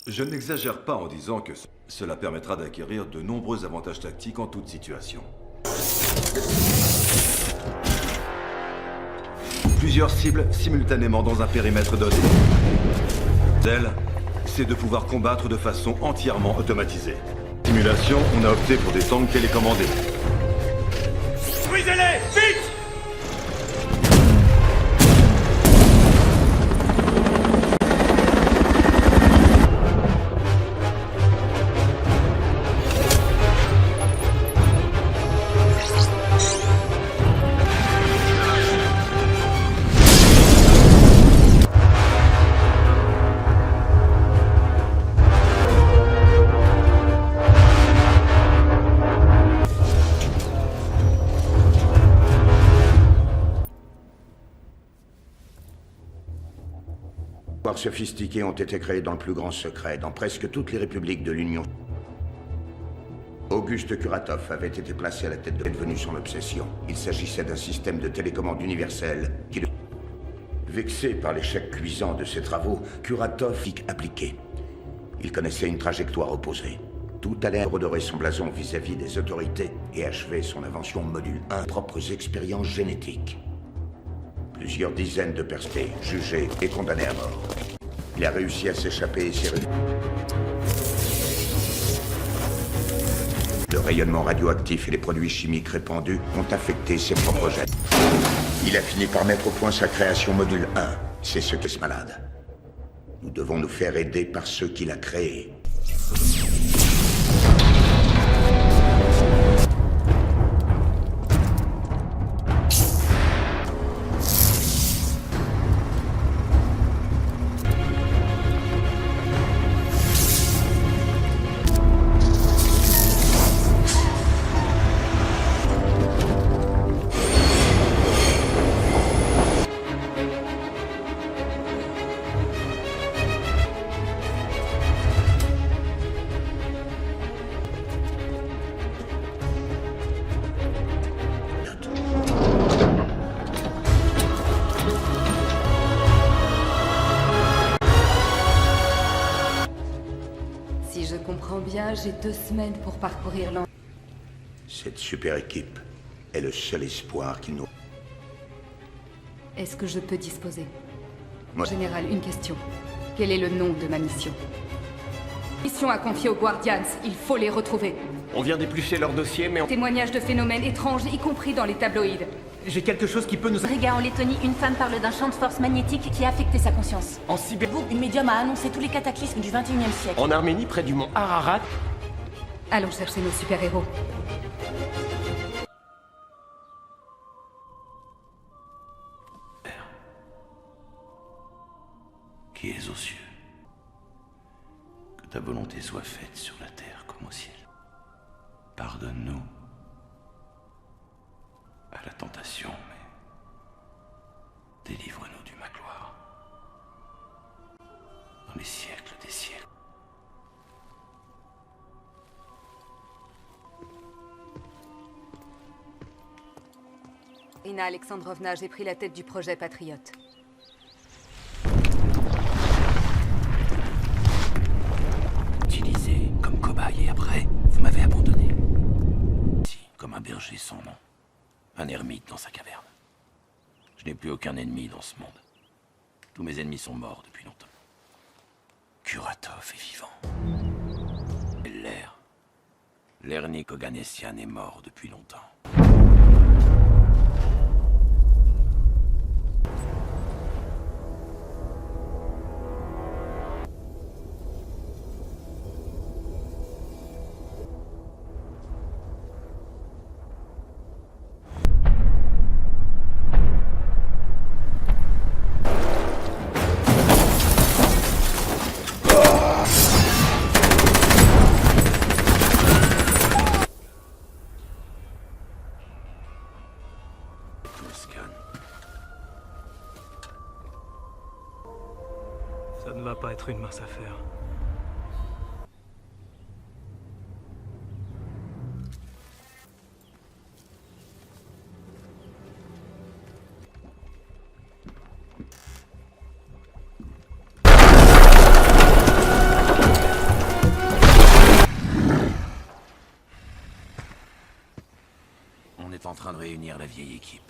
Je n'exagère pas en disant que cela permettra d'acquérir de nombreux avantages tactiques en toute situation. Plusieurs cibles simultanément dans un périmètre donné. Celle, c'est de pouvoir combattre de façon entièrement automatisée. Simulation, on a opté pour des tanks télécommandés. Brisez-les, vite! Sophistiqués ont été créés dans le plus grand secret, dans presque toutes les républiques de l'Union. Auguste Kuratov avait été placé à la tête de devenu son obsession. Il s'agissait d'un système de télécommande universel qui... Vexé par l'échec cuisant de ses travaux, Kuratov y appliqué. Il connaissait une trajectoire opposée. Tout allait redorer son blason vis-à-vis des autorités et achever son invention module 1, propres expériences génétiques. Plusieurs dizaines de perstés, jugés et condamnés à mort. Il a réussi à s'échapper et s'est réuni. Le rayonnement radioactif et les produits chimiques répandus ont affecté ses propres gènes. Il a fini par mettre au point sa création module 1. C'est ce qu'est ce malade. Nous devons nous faire aider par ceux qu'il a créés. J'ai 2 semaines pour parcourir l'an. Cette super équipe est le seul espoir qui nous... Est-ce que je peux disposer? Moi... Général, une question. Quel est le nom de ma mission? Mission à confier aux Guardians, il faut les retrouver. On vient d'éplucher leur dossier, mais Témoignages de phénomènes étranges, y compris dans les tabloïds. j'ai quelque chose qui peut nous... Riga en Lettonie, une femme parle d'un champ de force magnétique qui a affecté sa conscience. En Sibérie... Une médium a annoncé tous les cataclysmes du 21e siècle. En Arménie, près du mont Ararat... Allons chercher nos super-héros. Père, qui es aux cieux, que ta volonté soit faite sur la terre comme au ciel. Pardonne-nous à la tentation, mais délivre-nous du ma gloire. Dans les siècles des siècles. Irina Alexandrovna, j'ai pris la tête du projet Patriote. Utilisé comme cobaye et après, vous m'avez abandonné. Si, comme un berger sans nom. Un ermite dans sa caverne. Je n'ai plus aucun ennemi dans ce monde. Tous mes ennemis sont morts depuis longtemps. Kuratov est vivant. L'air. L'Ernik Oganessian est mort depuis longtemps. Ça ne va pas être une mince affaire. est en train de réunir la vieille équipe.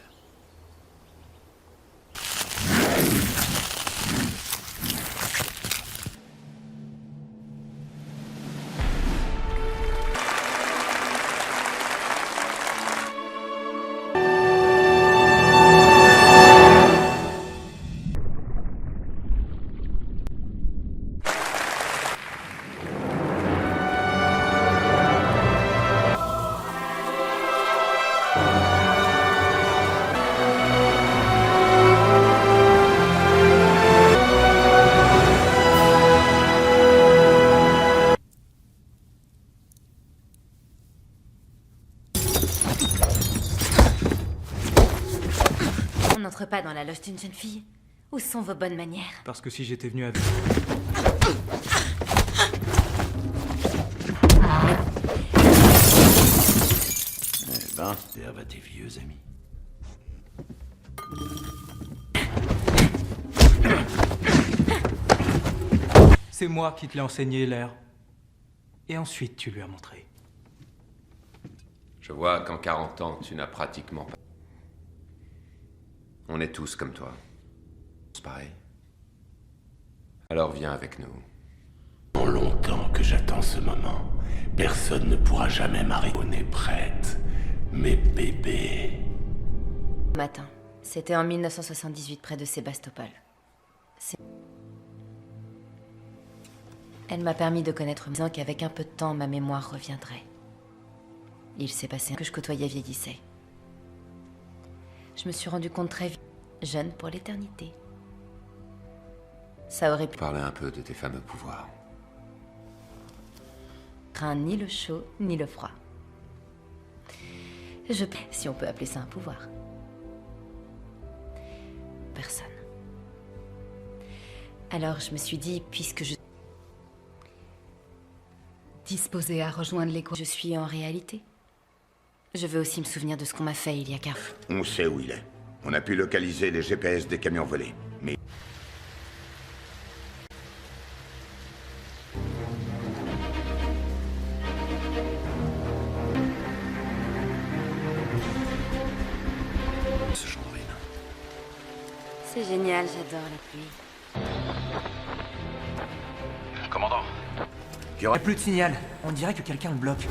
On n'entre pas dans la loge d'une jeune fille. Où sont vos bonnes manières? Parce que si j'étais venu avec... Eh ben, serve à tes vieux amis. C'est moi qui te l'ai enseigné, l'air. Et ensuite, tu lui as montré. Je vois qu'en 40 ans, tu n'as pratiquement pas... On est tous comme toi. C'est pareil. Alors viens avec nous. Longtemps que j'attends ce moment. Personne ne pourra jamais m'arrêter. On est prête, mes bébés. Matin. C'était en 1978 près de Sébastopol. Elle m'a permis de connaître disant qu'avec un peu de temps, ma mémoire reviendrait. Il s'est passé que je côtoyais vieillissait. Je me suis rendu compte très vite, jeune pour l'éternité. Ça aurait pu Parler un peu de tes fameux pouvoirs. craint ni le chaud ni le froid. Si on peut appeler ça un pouvoir. Personne. Alors je me suis dit, puisque je... Disposé à rejoindre l'écho. Je suis en réalité. Je veux aussi me souvenir de ce qu'on m'a fait il y a 4 ans. On sait où il est. On a pu localiser les GPS des camions volés. Mais Ce Chandrine. C'est génial, j'adore la pluie. Commandant. Il n'y a plus de signal. On dirait que quelqu'un le bloque.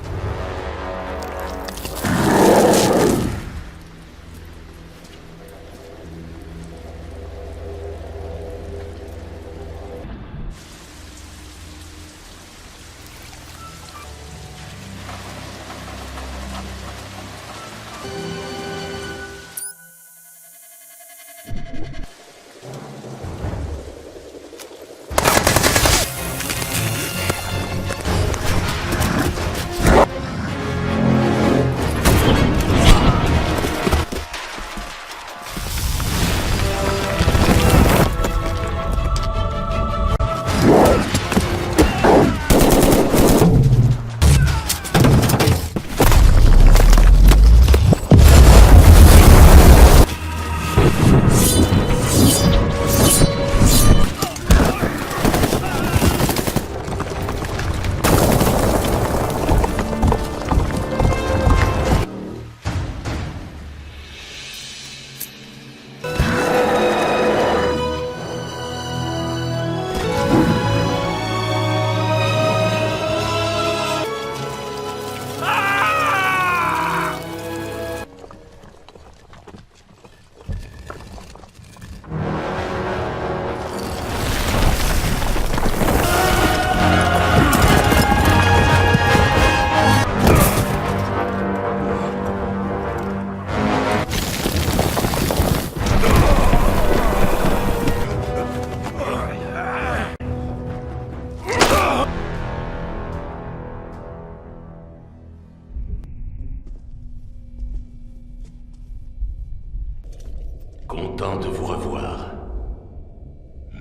Content de vous revoir.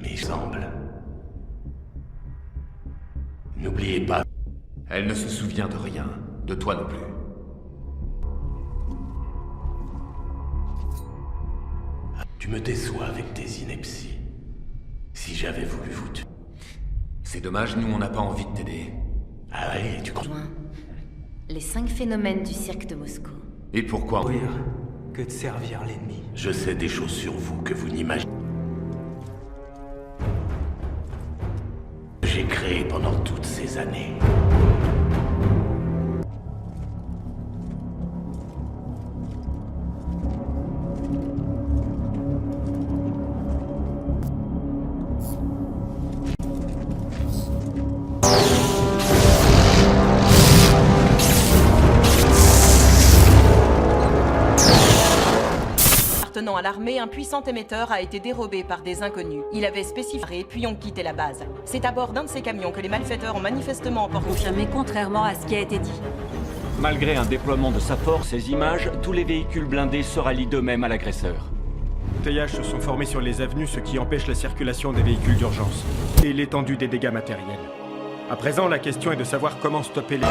Mais semble. N'oubliez pas. Elle ne se souvient de rien. De toi non plus. Tu me déçois avec tes inepties. Si j'avais voulu vous tuer. C'est dommage, nous on n'a pas envie de t'aider. Ah ouais, tu crois. Joint les 5 phénomènes du cirque de Moscou. Et pourquoi? Mourir que de servir l'ennemi. Je sais des choses sur vous que vous n'imaginez. J'ai créé pendant toutes ces années. Appartenant à l'armée, un puissant émetteur a été dérobé par des inconnus. Il avait spécifié puis ont quitté la base. C'est à bord d'un de ces camions que les malfaiteurs ont manifestement emporté. Confirmé contrairement à ce qui a été dit. Malgré un déploiement de sa force, ces images, tous les véhicules blindés se rallient d'eux-mêmes à l'agresseur. TH se sont formés sur les avenues, ce qui empêche la circulation des véhicules d'urgence et l'étendue des dégâts matériels. À présent, la question est de savoir comment stopper les...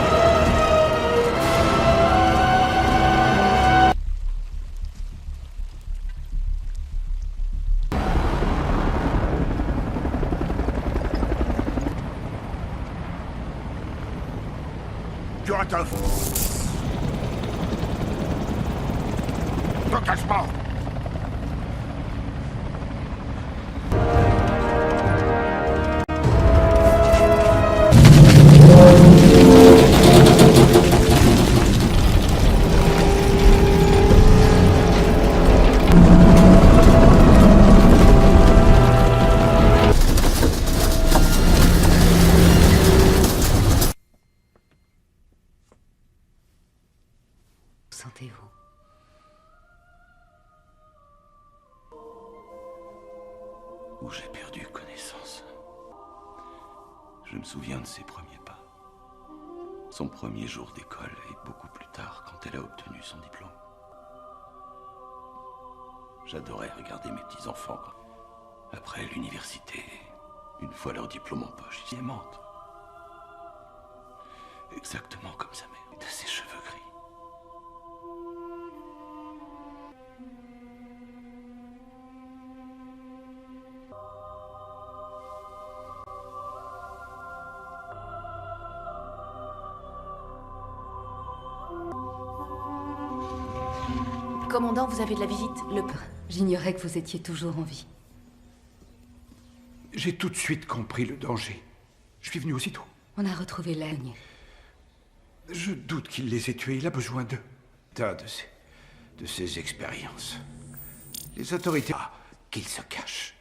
Kuratov! Engagement! Sentez-vous? Où j'ai perdu connaissance. Je me souviens de ses premiers pas. Son premier jour d'école et beaucoup plus tard quand elle a obtenu son diplôme. J'adorais regarder mes petits-enfants après l'université, une fois leur diplôme en poche, ils y aimantent. Exactement comme sa mère, de ses cheveux gris. Commandant, vous avez de la visite? J'ignorais que vous étiez toujours en vie. J'ai tout de suite compris le danger. Je suis venu aussitôt. On a retrouvé l'aigne. Je doute qu'il les ait tués. Il a besoin d'eux. De ses expériences. Les autorités... Ah, qu'il se cache.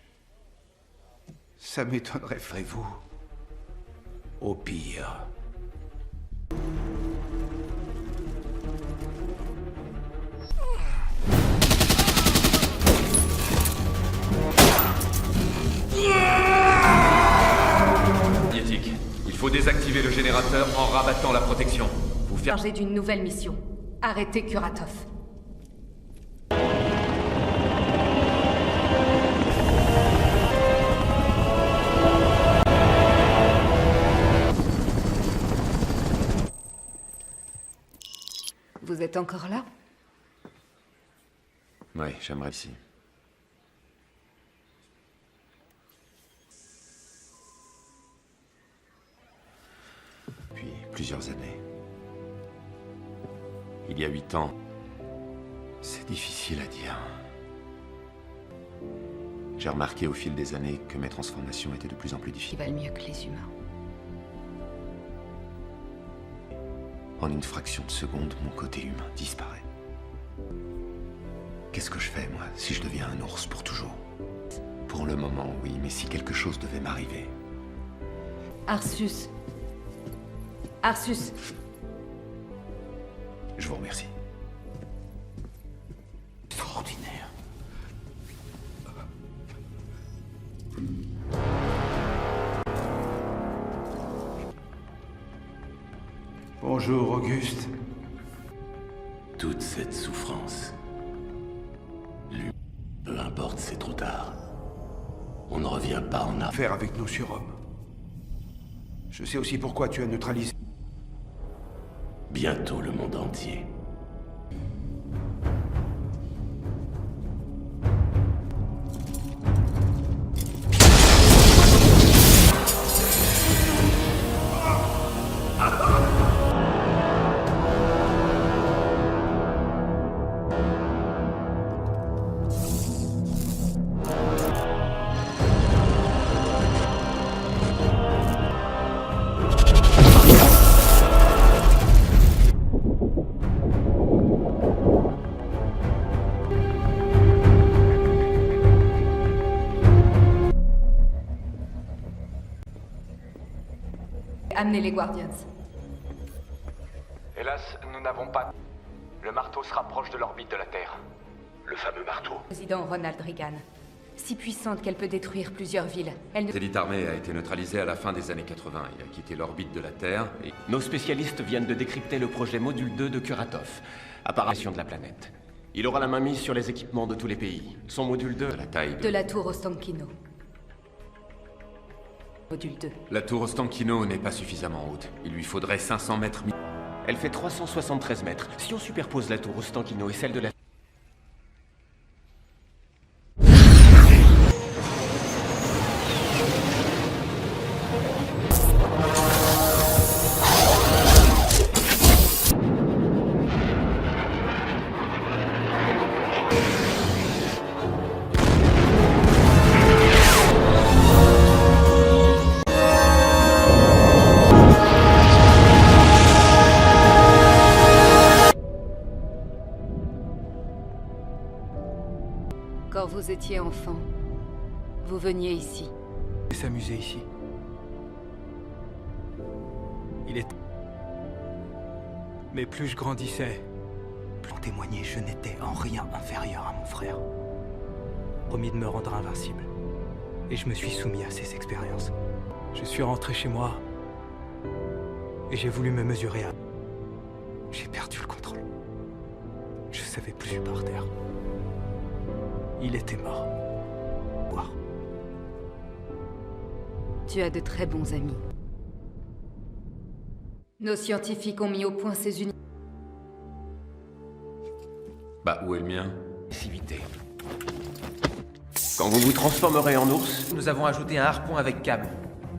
Ça m'étonnerait, ferez-vous. Au pire... Il faut désactiver le générateur en rabattant la protection. Vous faire... Chargé d'une nouvelle mission. Arrêtez Kuratov. Vous êtes encore là? Oui, j'aimerais ici. Depuis plusieurs années. Il y a 8 ans. C'est difficile à dire. J'ai remarqué au fil des années que mes transformations étaient de plus en plus Ils difficiles. valent mieux que les humains. En une fraction de seconde, mon côté humain disparaît. Qu'est-ce que je fais, moi, si je deviens un ours pour toujours? Pour le moment, oui, mais si quelque chose devait m'arriver... Arsus. Arsus. Je vous remercie. Extraordinaire. Bonjour, Auguste. Toute cette souffrance. Lui, peu importe, c'est trop tard. On ne revient pas en arrière. Faire avec nos surhommes. Je sais aussi pourquoi tu as neutralisé. Bientôt le monde entier. amener les Guardians. Hélas, nous n'avons pas... Le marteau se rapproche de l'orbite de la Terre. Le fameux marteau. Président Ronald Reagan. Si puissante qu'elle peut détruire plusieurs villes. Elle ne... L'élite armée a été neutralisée à la fin des années 80. Il a quitté l'orbite de la Terre et... Nos spécialistes viennent de décrypter le projet Module 2 de Kuratov, apparition de la planète. Il aura la main mise sur les équipements de tous les pays. Son Module 2, la taille de la tour Ostankino. Module 2. La tour Ostankino n'est pas suffisamment haute. Il lui faudrait 500 mètres... Elle fait 373 mètres. Si on superpose la tour Ostankino et celle de la... Quand vous étiez enfant, vous veniez ici. Et s'amuser ici. Il est... Mais plus je grandissais, plus en témoigner, je n'étais en rien inférieur à mon frère. Promis de me rendre invincible. Et je me suis soumis à ces expériences. Je suis rentré chez moi. Et j'ai voulu me mesurer à... J'ai perdu le contrôle. Je savais plus où par terre. Il était mort. Voir. Tu as de très bons amis. Nos scientifiques ont mis au point ces unités. Bah, où est le mien? Passivité. Quand vous vous transformerez en ours, Nous avons ajouté un harpon avec câble.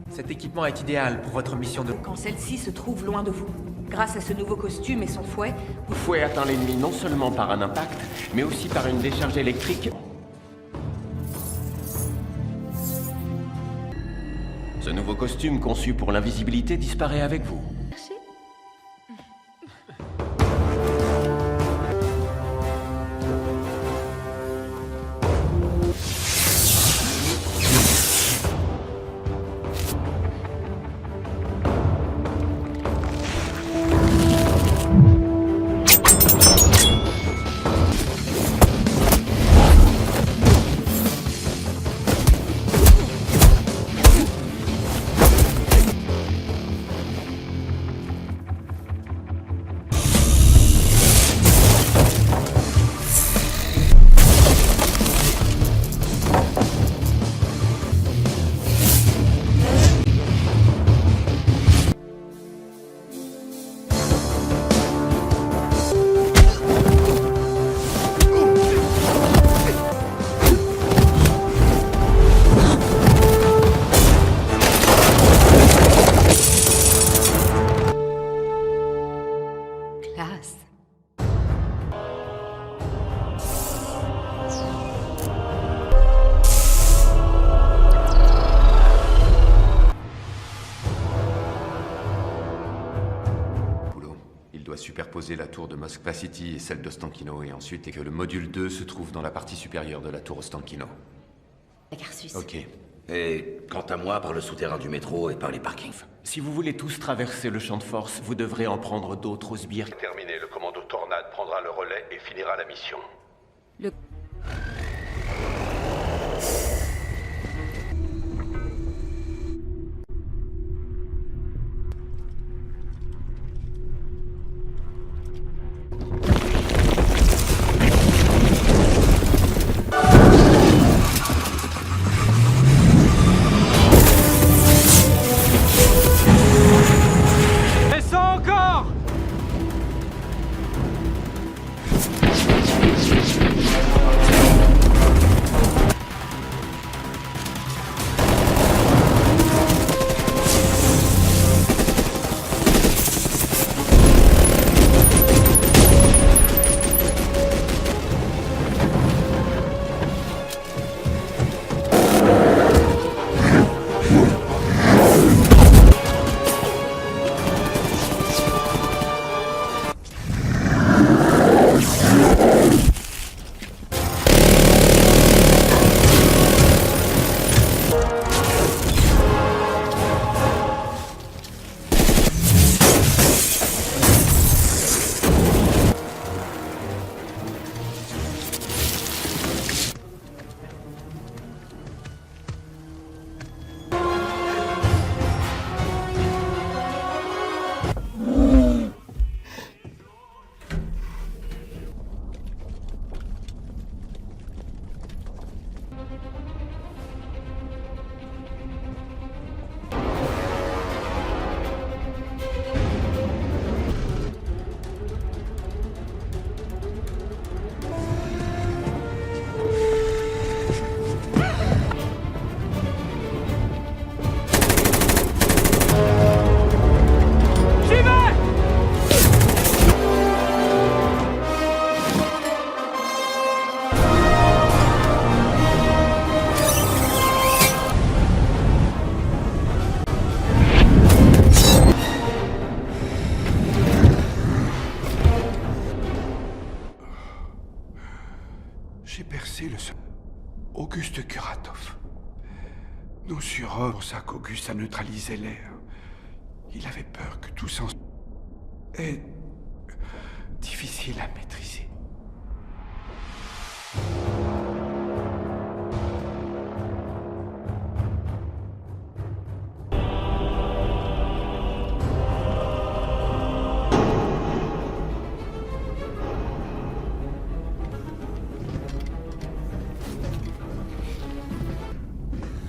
Cet équipement est idéal pour votre mission de... Quand celle-ci se trouve loin de vous. Grâce à ce nouveau costume et son fouet, le fouet atteint l'ennemi non seulement par un impact, mais aussi par une décharge électrique. Ce nouveau costume conçu pour l'invisibilité disparaît avec vous. Superposer la tour de Moskva City et celle d'Ostankino, et ensuite et que le module 2 se trouve dans la partie supérieure de la tour Ostankino. La gare suisse. Ok. Et quant à moi, par le souterrain du métro et par les parkings. Si vous voulez tous traverser le champ de force, vous devrez en prendre d'autres aux sbires. Terminé, le commando Tornade prendra le relais et finira la mission. Le... Descends encore! pour ça qu'Auguste a neutralisé l'air. Il avait peur que tout s'en... est difficile à maîtriser.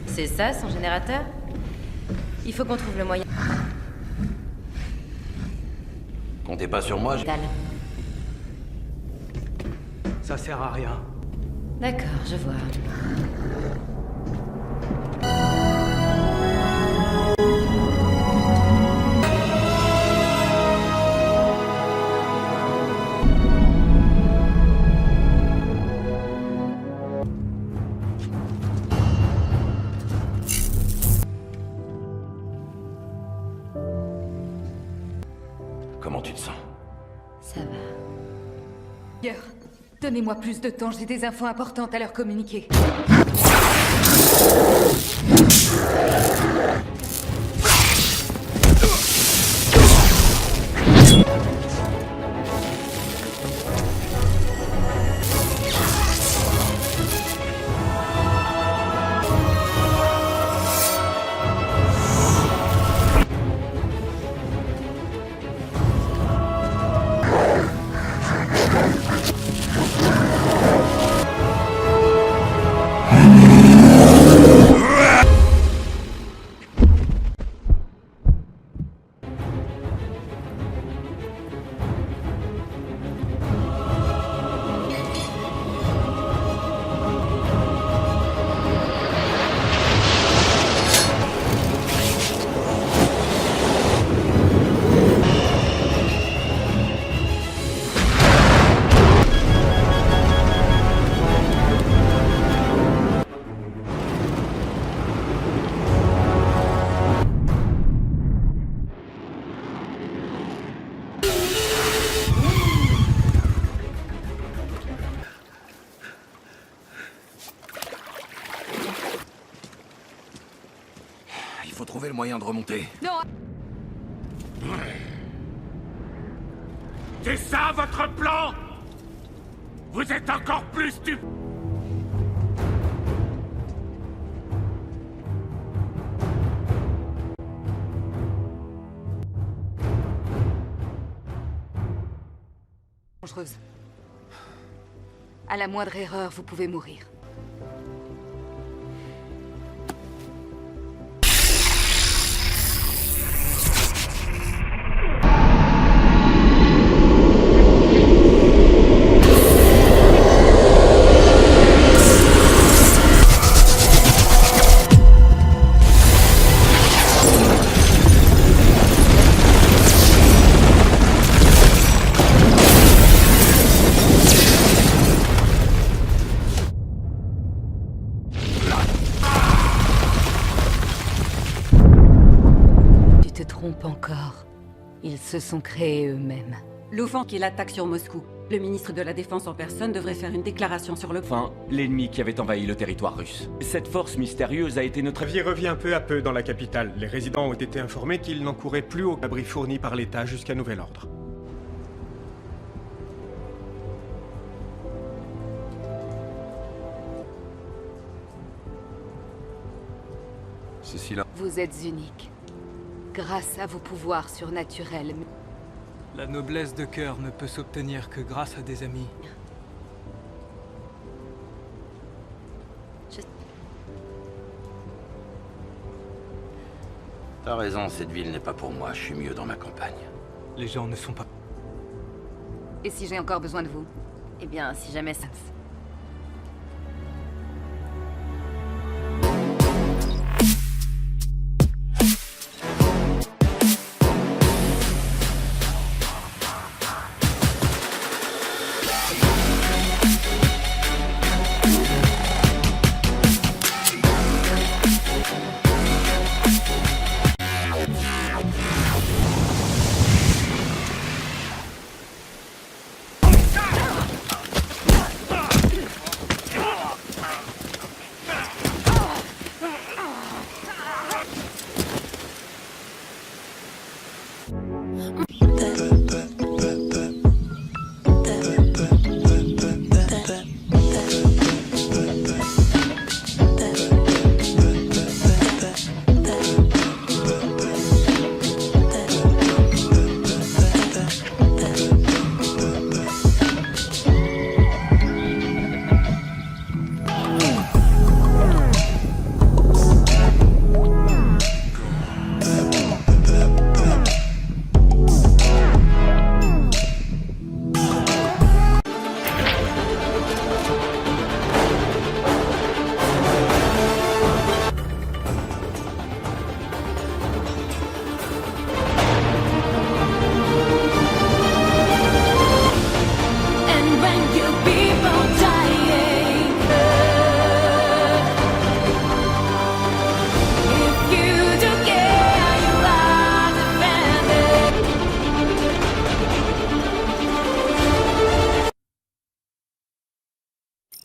C'est ça, son générateur? Il faut qu'on trouve le moyen. Comptez pas sur moi, Ça sert à rien. D'accord, je vois. Comment tu te sens? Ça va. Seigneur, donnez-moi plus de temps, j'ai des infos importantes à leur communiquer. Il faut trouver le moyen de remonter. Non. C'est ça votre plan? Vous êtes encore plus stupide. Dangereuse. À la moindre erreur, vous pouvez mourir. Tu te trompes encore. Ils se sont créés eux-mêmes. L'offense qui l'attaque sur Moscou. Le ministre de la Défense en personne devrait faire une déclaration sur le... Enfin, l'ennemi qui avait envahi le territoire russe. Cette force mystérieuse a été notre... La vie revient peu à peu dans la capitale. Les résidents ont été informés qu'ils n'encouraient plus aucun abri fourni par l'État jusqu'à nouvel ordre. Ceci là. Vous êtes unique. Grâce à vos pouvoirs surnaturels. La noblesse de cœur ne peut s'obtenir que grâce à des amis. T'as raison, cette ville n'est pas pour moi. Je suis mieux dans ma campagne. Les gens ne sont pas... Et si j'ai encore besoin de vous? Eh bien, si jamais ça...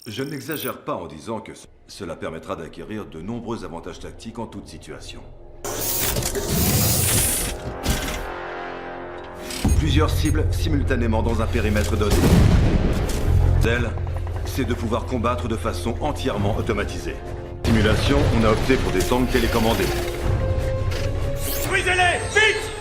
Je n'exagère pas en disant que cela permettra d'acquérir de nombreux avantages tactiques en toute situation. Plusieurs cibles simultanément dans un périmètre donné. Celle, c'est de pouvoir combattre de façon entièrement automatisée. Simulation, on a opté pour des tanks télécommandés. Détruisez-les, vite!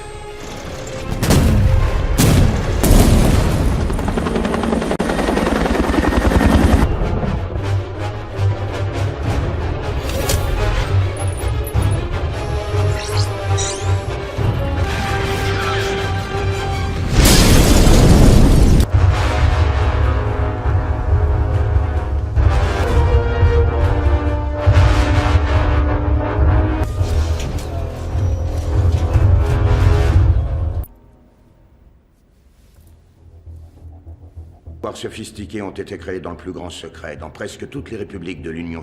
Sophistiqués ont été créés dans le plus grand secret, dans presque toutes les républiques de l'Union.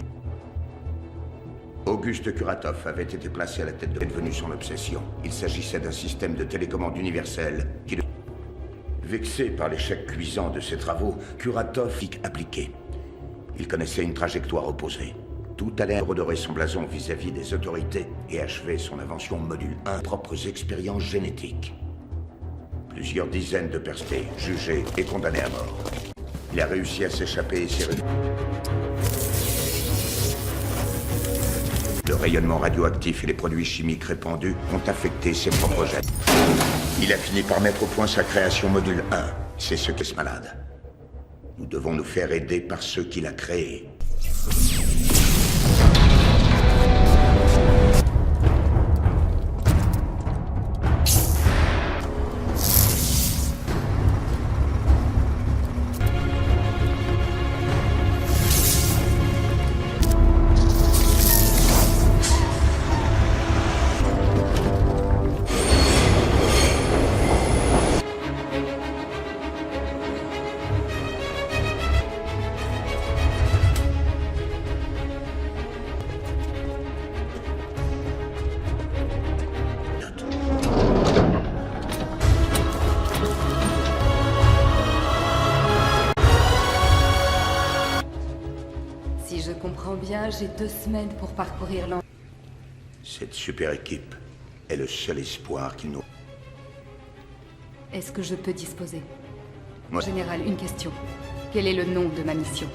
Auguste Kuratov avait été placé à la tête de devenu son obsession. Il s'agissait d'un système de télécommande universel qui... Vexé par l'échec cuisant de ses travaux, Kuratov y appliqué. Il connaissait une trajectoire opposée. Tout allait redorer son blason vis-à-vis des autorités et achever son invention module 1, propres expériences génétiques. Plusieurs dizaines de personnes jugées et condamnées à mort. Il a réussi à s'échapper et s'est réduit. Le rayonnement radioactif et les produits chimiques répandus ont affecté ses propres gènes. Il a fini par mettre au point sa création module 1. C'est ce qui est malade. Nous devons nous faire aider par ceux qu'il a créés. J'ai 2 semaines pour parcourir l'an. Cette super équipe est le seul espoir qu'il nous... Est-ce que je peux disposer? Moi... Général, une question. Quel est le nom de ma mission?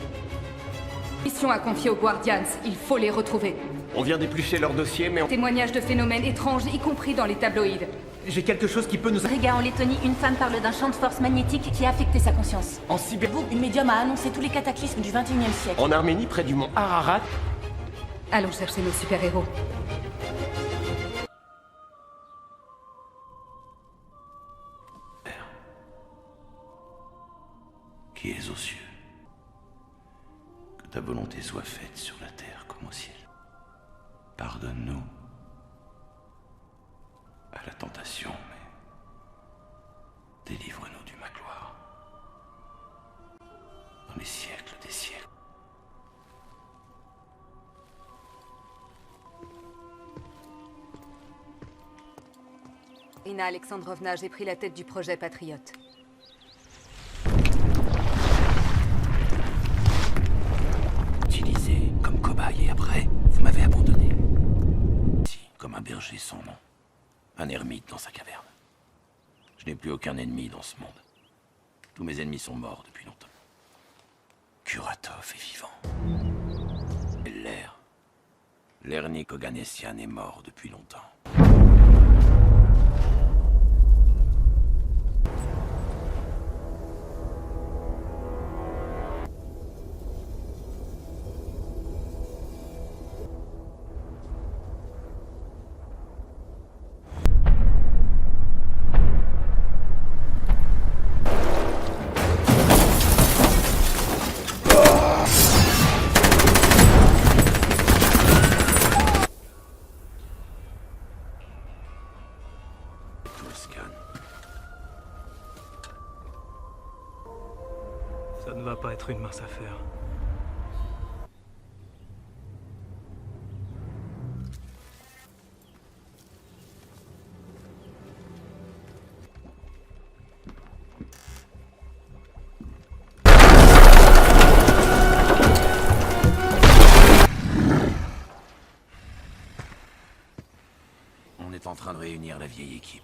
Mission à confier aux Guardians, il faut les retrouver. On vient d'éplucher leur dossier, mais on... Témoignages de phénomènes étranges, y compris dans les tabloïds. J'ai quelque chose qui peut nous... Riga, en Lettonie, une femme parle d'un champ de force magnétique qui a affecté sa conscience. En Sibérie, une médium a annoncé tous les cataclysmes du 21e siècle. En Arménie, près du mont Ararat. Allons chercher nos super-héros. Père, qui es aux cieux, que ta volonté soit faite sur la terre comme au ciel. Pardonne-nous à la tentation, mais délivre-nous du mal gloire. Dans les siècles des siècles. Irina Alexandrovna, j'ai pris la tête du projet Patriote. Utilisé comme cobaye et après, vous m'avez abandonné. Ici, comme un berger sans nom. Un ermite dans sa caverne. Je n'ai plus aucun ennemi dans ce monde. Tous mes ennemis sont morts depuis longtemps. Kuratov est vivant. Et Lernik Oganessian est mort depuis longtemps. Ça ne va pas être une mince affaire. On est en train de réunir la vieille équipe.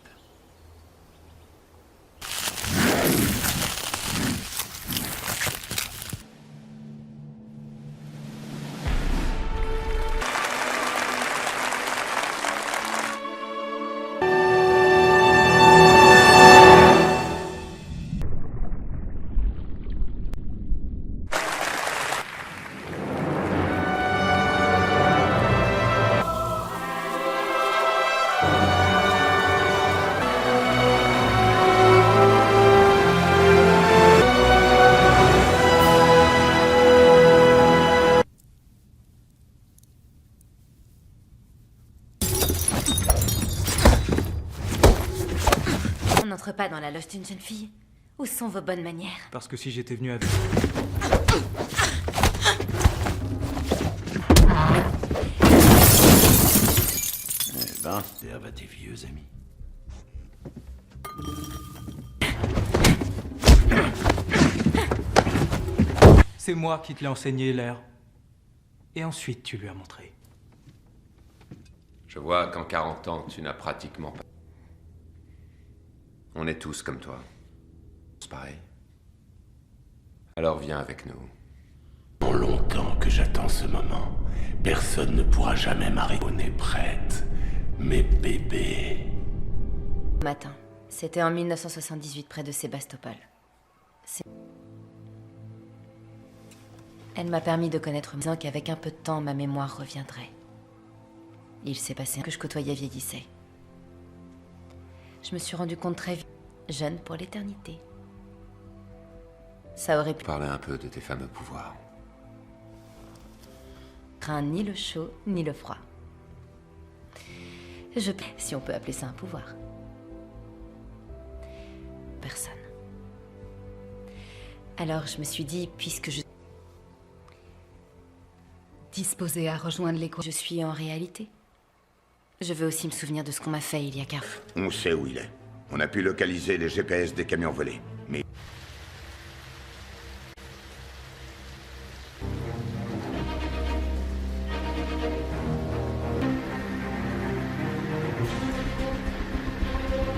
On n'entre pas dans la loge d'une jeune fille. Où sont vos bonnes manières? Parce que si j'étais venu avec... Eh ben, serve à tes vieux amis. C'est moi qui te l'ai enseigné, l'air. Et ensuite, tu lui as montré. Je vois qu'en 40 ans, tu n'as pratiquement pas... On est tous comme toi. C'est pareil. Alors viens avec nous. Pour longtemps que j'attends ce moment. Personne ne pourra jamais m'arrêter. On est prête. Mes bébés. Matin. C'était en 1978 près de Sébastopol. Elle m'a permis de connaître, disant qu'avec un peu de temps, ma mémoire reviendrait. Il s'est passé que je côtoyais vieillissait. Je me suis rendu compte très vite, jeune pour l'éternité. Ça aurait pu... Parler un peu de tes fameux pouvoirs. Crains ni le chaud, ni le froid. Si on peut appeler ça un pouvoir. Personne. Alors je me suis dit, puisque je... disposée à rejoindre les cours, je suis en réalité. Je veux aussi me souvenir de ce qu'on m'a fait il y a 40 ans. On sait où il est. On a pu localiser les GPS des camions volés. Mais...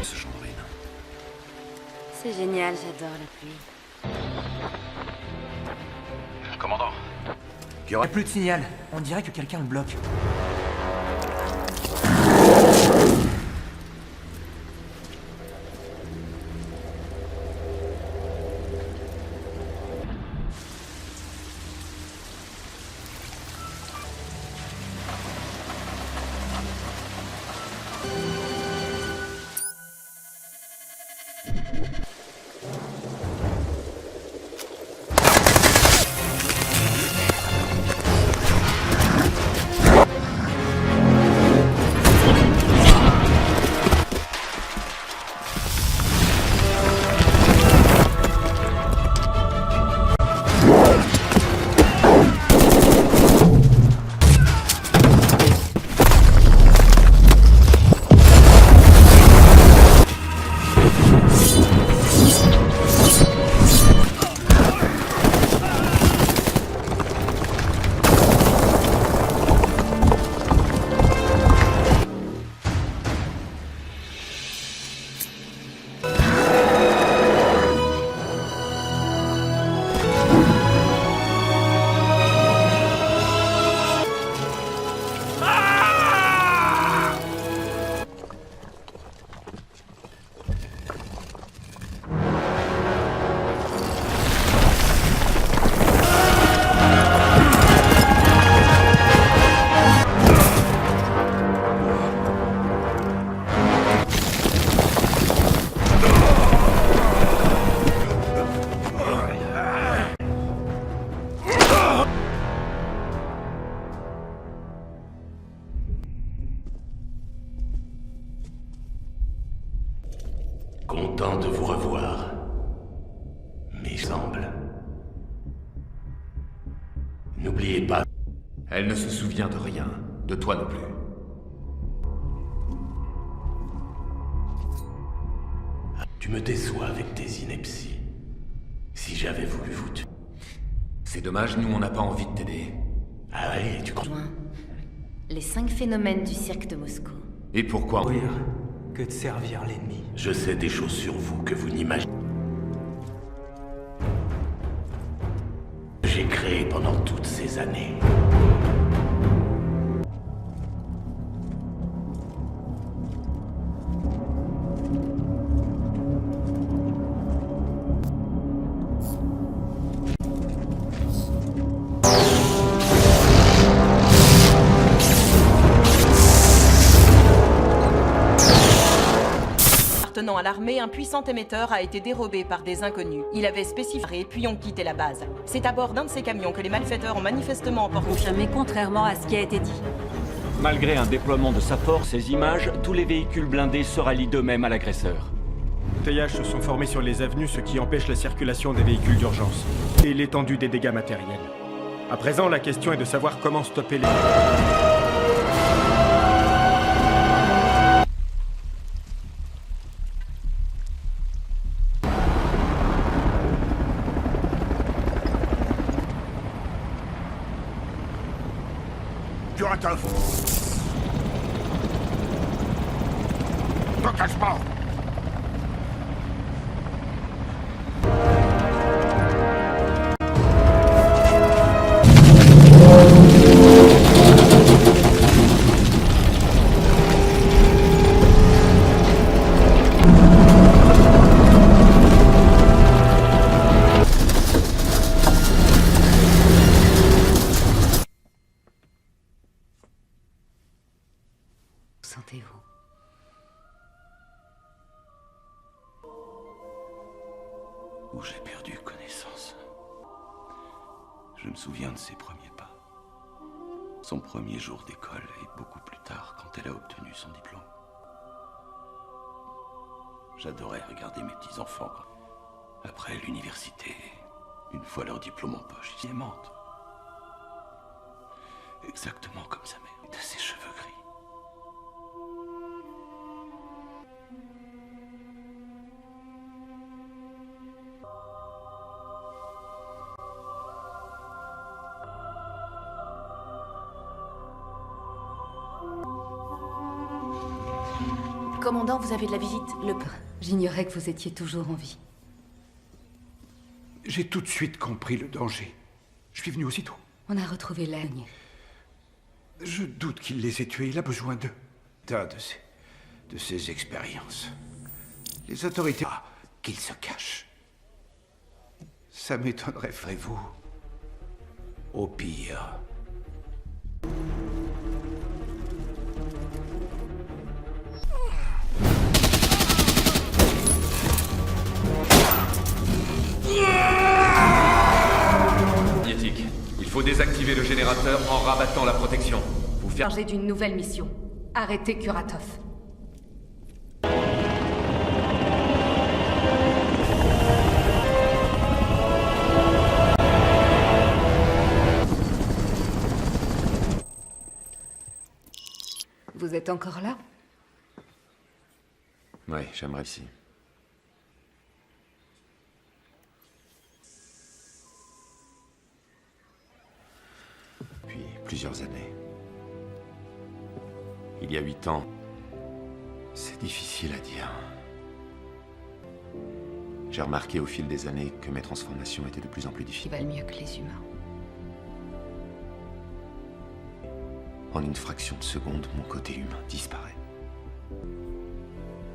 Ce chandrine. C'est génial, j'adore la pluie. Commandant. Il n'y a plus de signal. On dirait que quelqu'un le bloque. Content de vous revoir. Mais semble. N'oubliez pas. Elle ne se souvient de rien. De toi non plus. Tu me déçois avec tes inepties. Si j'avais voulu vous tuer... C'est dommage, nous on n'a pas envie de t'aider. Ah oui, tu crois... Les 5 phénomènes du cirque de Moscou. Et pourquoi Mourir que de servir l'ennemi. Je sais des choses sur vous que vous n'imaginez. J'ai créé pendant toutes ces années. Appartenant à l'armée, un puissant émetteur a été dérobé par des inconnus. Il avait spécifié puis ont quitté la base. C'est à bord d'un de ces camions que les malfaiteurs ont manifestement emporté. Confirmé contrairement à ce qui a été dit. Malgré un déploiement de sa force et images, tous les véhicules blindés se rallient d'eux-mêmes à l'agresseur. TH se sont formés sur les avenues, ce qui empêche la circulation des véhicules d'urgence et l'étendue des dégâts matériels. À présent, la question est de savoir comment stopper les... Kuratov! Ne cache pas! Sentez-vous. Où j'ai perdu connaissance. Je me souviens de ses premiers pas. Son premier jour d'école et beaucoup plus tard quand elle a obtenu son diplôme. J'adorais regarder mes petits-enfants. Après l'université, une fois leur diplôme en poche, ils mentent. Exactement comme sa mère, de ses cheveux gris. Commandant, vous avez de la visite. J'ignorais que vous étiez toujours en vie. J'ai tout de suite compris le danger. Je suis venu aussitôt. On a retrouvé l'aigne. Je doute qu'il les ait tués. Il a besoin d'eux. Tas de ses expériences. Les autorités... Ah, qu'il se cache. Ça m'étonnerait, ferez-vous. Au pire... Il faut désactiver le générateur en rabattant la protection. Vous Chargé d'une nouvelle mission. Arrêtez Kuratov. Vous êtes encore là? Ouais, j'aimerais ici. Depuis plusieurs années. Il y a 8 ans. C'est difficile à dire. J'ai remarqué au fil des années que mes transformations étaient de plus en plus Ils difficiles. valent mieux que les humains. En une fraction de seconde, mon côté humain disparaît.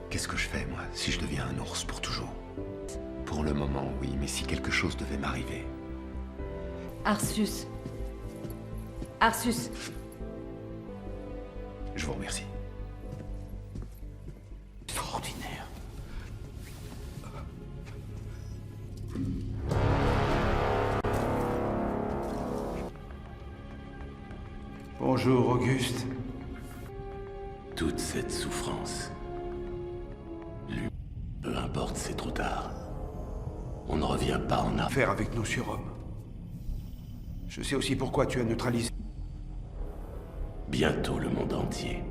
Qu'est-ce que je fais, moi, si je deviens un ours pour toujours? Pour le moment, oui, mais si quelque chose devait m'arriver... Arsus. Arsus. Je vous remercie. Extraordinaire. Bonjour, Auguste. Toute cette souffrance, lui, peu importe. importe, c'est trop tard. On ne revient pas en arrière. Faire avec nos surhommes. Je sais aussi pourquoi tu as neutralisé. Bientôt le monde entier.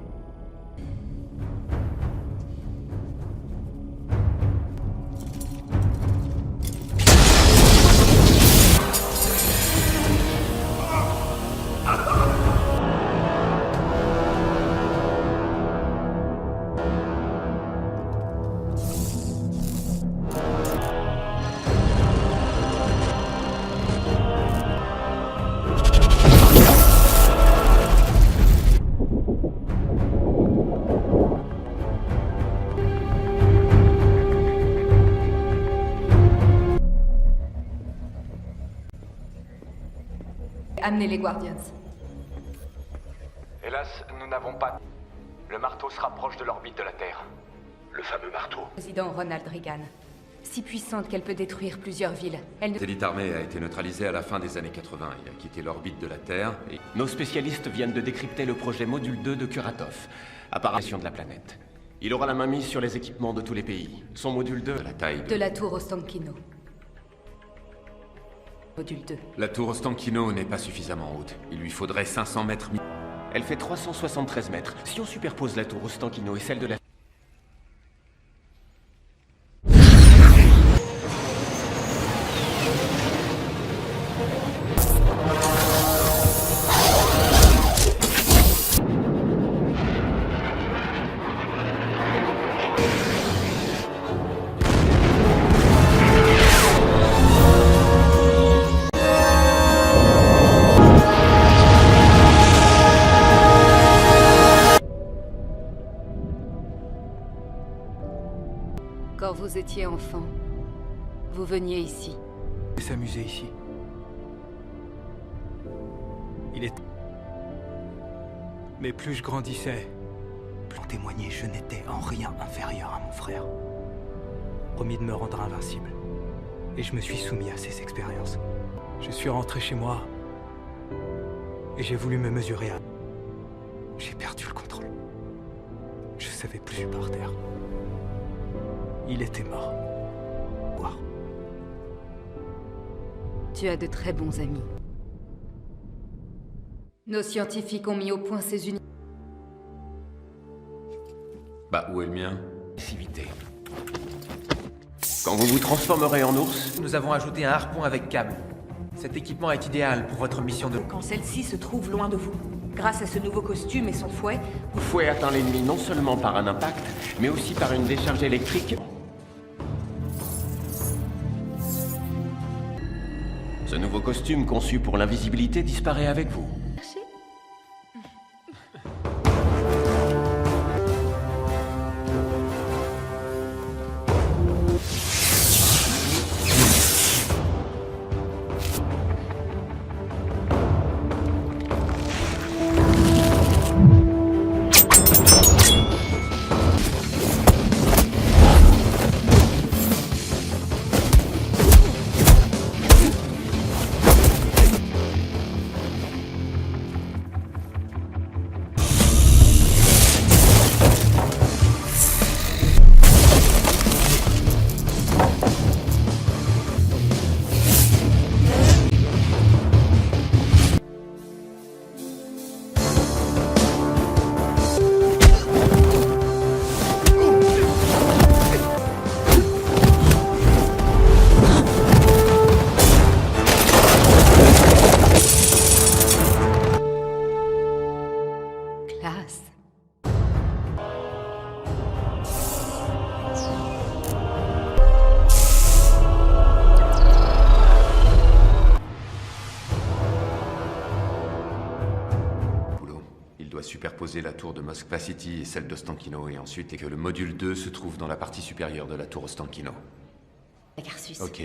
Amenez les Guardians. Hélas, nous n'avons pas... Le marteau se rapproche de l'orbite de la Terre. Le fameux marteau. Président Ronald Reagan. Si puissante qu'elle peut détruire plusieurs villes. Elle ne... L'élite armée a été neutralisé à la fin des années 80. Il a quitté l'orbite de la Terre et... Nos spécialistes viennent de décrypter le projet Module 2 de Kuratov, apparition de la planète. Il aura la main mise sur les équipements de tous les pays. Son Module 2... de la taille de la tour Ostankino. Module 2. La tour Ostankino n'est pas suffisamment haute. Il lui faudrait 500 mètres... Elle fait 373 mètres. Si on superpose la tour Ostankino et celle de la... Quand vous étiez enfant, vous veniez ici. Il s'amusait ici. Il est... Mais plus je grandissais, plus en témoigner, je n'étais en rien inférieur à mon frère. Promis de me rendre invincible. Et je me suis soumis à ces expériences. Je suis rentré chez moi. Et j'ai voulu me mesurer à... J'ai perdu le contrôle. Je savais plus par terre. Il était mort. Voir. Tu as de très bons amis. Nos scientifiques ont mis au point ces unités. Bah, où est le mien? Passivité. Quand vous vous transformerez en ours... Nous avons ajouté un harpon avec câble. Cet équipement est idéal pour votre mission de... Quand celle-ci se trouve loin de vous. Grâce à ce nouveau costume et son fouet... Le fouet atteint l'ennemi non seulement par un impact, mais aussi par une décharge électrique. Ce nouveau costume conçu pour l'invisibilité disparaît avec vous. Merci. superposer la tour de Moskva City et celle d'Ostankino, et ensuite que le module 2 se trouve dans la partie supérieure de la tour Ostankino. Garsus. Ok.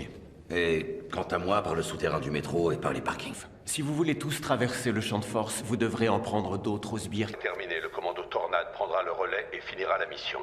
Et quant à moi, par le souterrain du métro et par les parkings. Si vous voulez tous traverser le champ de force, vous devrez en prendre d'autres aux sbires. Terminé, le commando Tornade prendra le relais et finira la mission.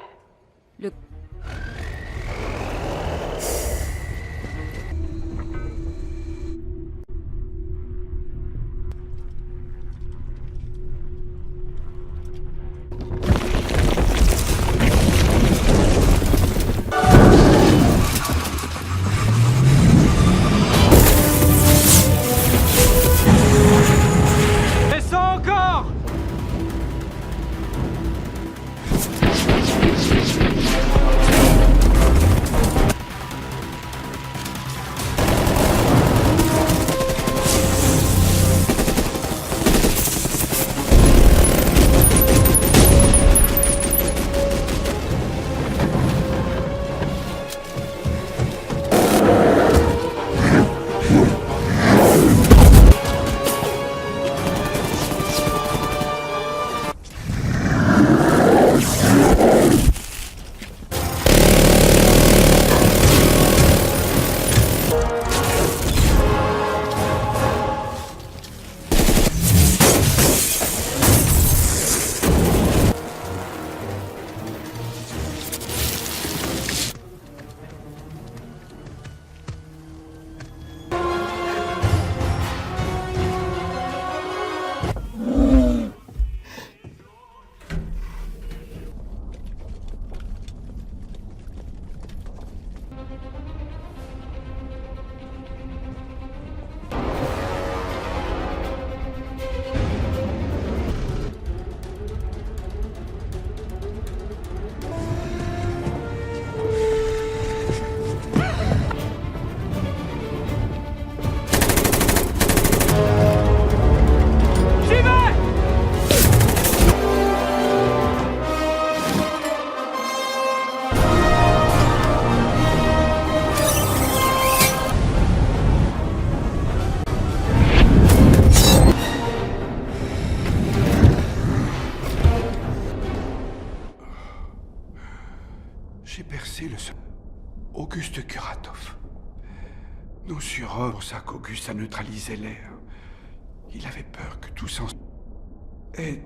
J'ai percé le secret. Auguste Kuratov. Nos surhommes, pour ça qu'Auguste a neutralisé l'air. Il avait peur que tout s'en... est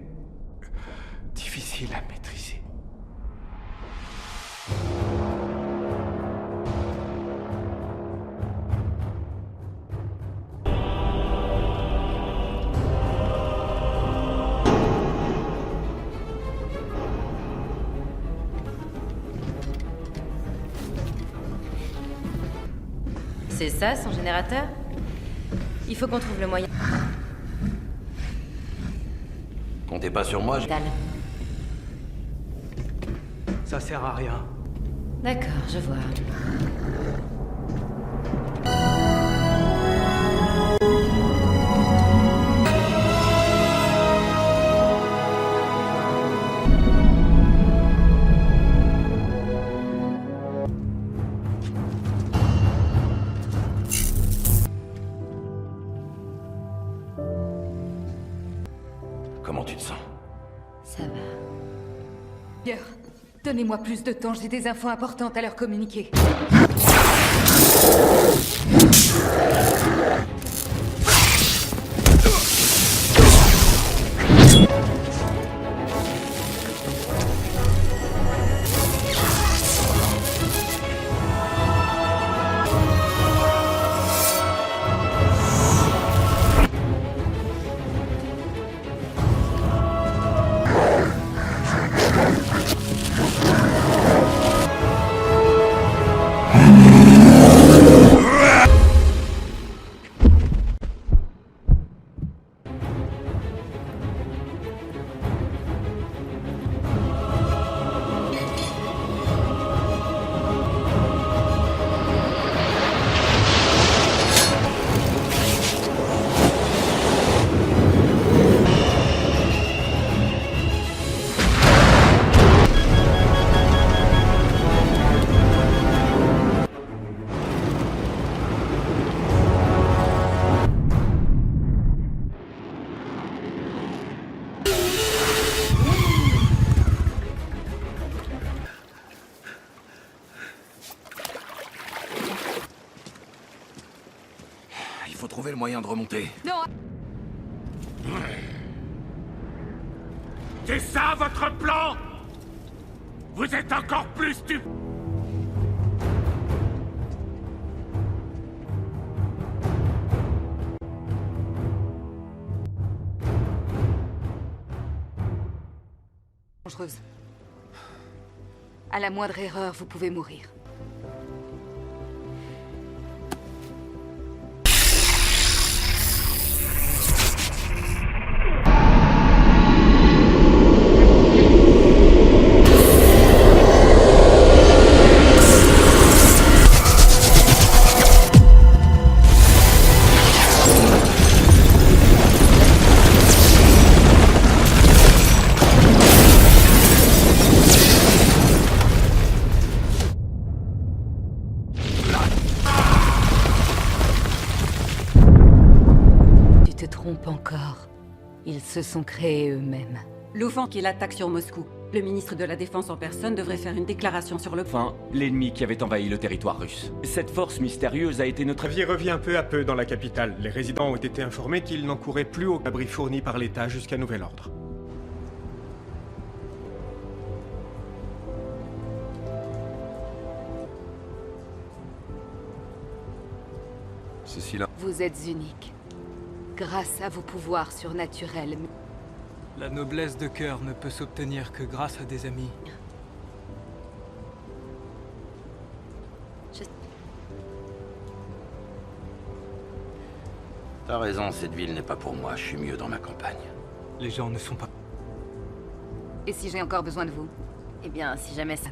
difficile à maîtriser. C'est ça, son générateur? Il faut qu'on trouve le moyen. Comptez pas sur moi, Ça sert à rien. D'accord, je vois. Comment tu te sens? Ça va. Pierre, donnez-moi plus de temps, j'ai des infos importantes à leur communiquer. Il faut trouver le moyen de remonter. Non. C'est ça votre plan? Vous êtes encore plus stupide. Dangereuse. À la moindre erreur, vous pouvez mourir. Encore. Ils se sont créés eux-mêmes. L'offense qui l'attaque sur Moscou. Le ministre de la Défense en personne devrait faire une déclaration sur le... Enfin, l'ennemi qui avait envahi le territoire russe. Cette force mystérieuse a été notre... La vie revient peu à peu dans la capitale. Les résidents ont été informés qu'ils n'encouraient plus aucun abri fourni par l'État jusqu'à nouvel ordre. Ceci là. Vous êtes unique. Grâce à vos pouvoirs surnaturels. La noblesse de cœur ne peut s'obtenir que grâce à des amis. T'as raison, cette ville n'est pas pour moi. Je suis mieux dans ma campagne. Les gens ne sont pas... Et si j'ai encore besoin de vous? Eh bien, si jamais ça...